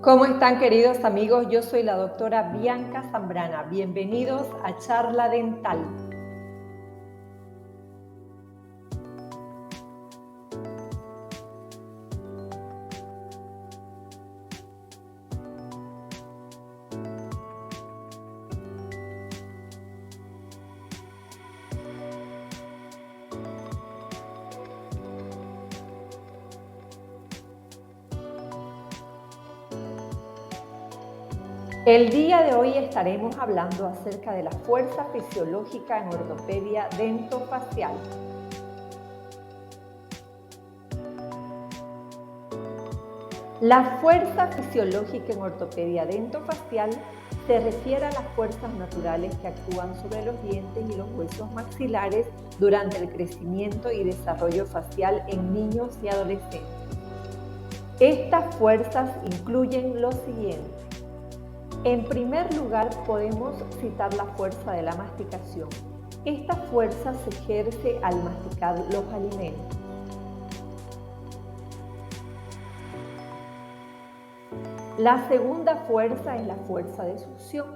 ¿Cómo están, queridos amigos? Yo soy la doctora Bianca Zambrana. Bienvenidos a Charla Dental. El día de hoy estaremos hablando acerca de la fuerza fisiológica en ortopedia dentofacial. La fuerza fisiológica en ortopedia dentofacial se refiere a las fuerzas naturales que actúan sobre los dientes y los huesos maxilares durante el crecimiento y desarrollo facial en niños y adolescentes. Estas fuerzas incluyen lo siguiente. En primer lugar, podemos citar la fuerza de la masticación. Esta fuerza se ejerce al masticar los alimentos. La segunda fuerza es la fuerza de succión.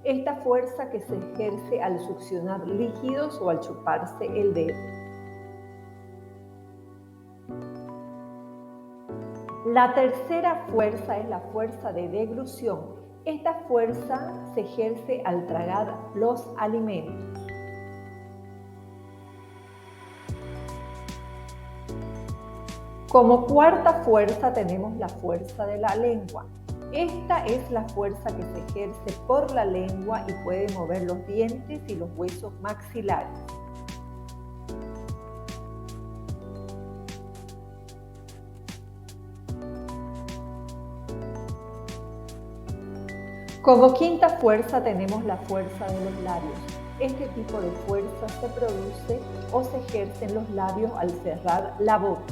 Esta fuerza que se ejerce al succionar líquidos o al chuparse el dedo. La tercera fuerza es la fuerza de deglución. Esta fuerza se ejerce al tragar los alimentos. Como cuarta fuerza tenemos la fuerza de la lengua. Esta es la fuerza que se ejerce por la lengua y puede mover los dientes y los huesos maxilares. Como quinta fuerza tenemos la fuerza de los labios. Este tipo de fuerza se produce o se ejerce en los labios al cerrar la boca.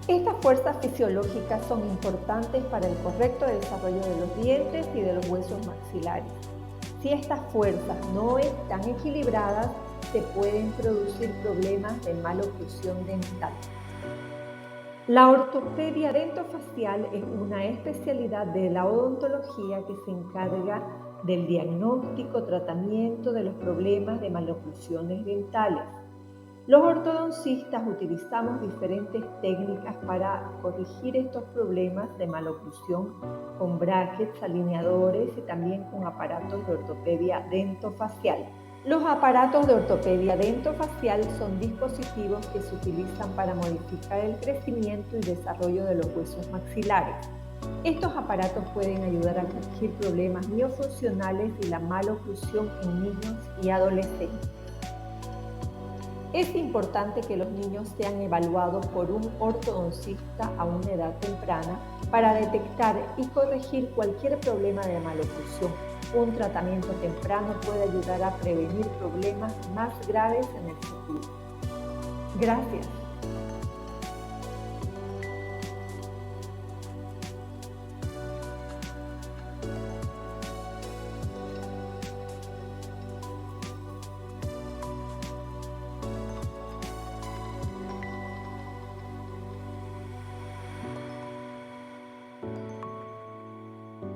Estas fuerzas fisiológicas son importantes para el correcto desarrollo de los dientes y de los huesos maxilares. Si estas fuerzas no están equilibradas, se pueden producir problemas de maloclusión dental. La ortopedia dentofacial es una especialidad de la odontología que se encarga del diagnóstico, tratamiento de los problemas de maloclusiones dentales. Los ortodoncistas utilizamos diferentes técnicas para corregir estos problemas de maloclusión con brackets, alineadores y también con aparatos de ortopedia dentofacial. Los aparatos de ortopedia dentofacial son dispositivos que se utilizan para modificar el crecimiento y desarrollo de los huesos maxilares. Estos aparatos pueden ayudar a corregir problemas miofuncionales y la maloclusión en niños y adolescentes. Es importante que los niños sean evaluados por un ortodoncista a una edad temprana para detectar y corregir cualquier problema de maloclusión. Un tratamiento temprano puede ayudar a prevenir problemas más graves en el futuro. Gracias.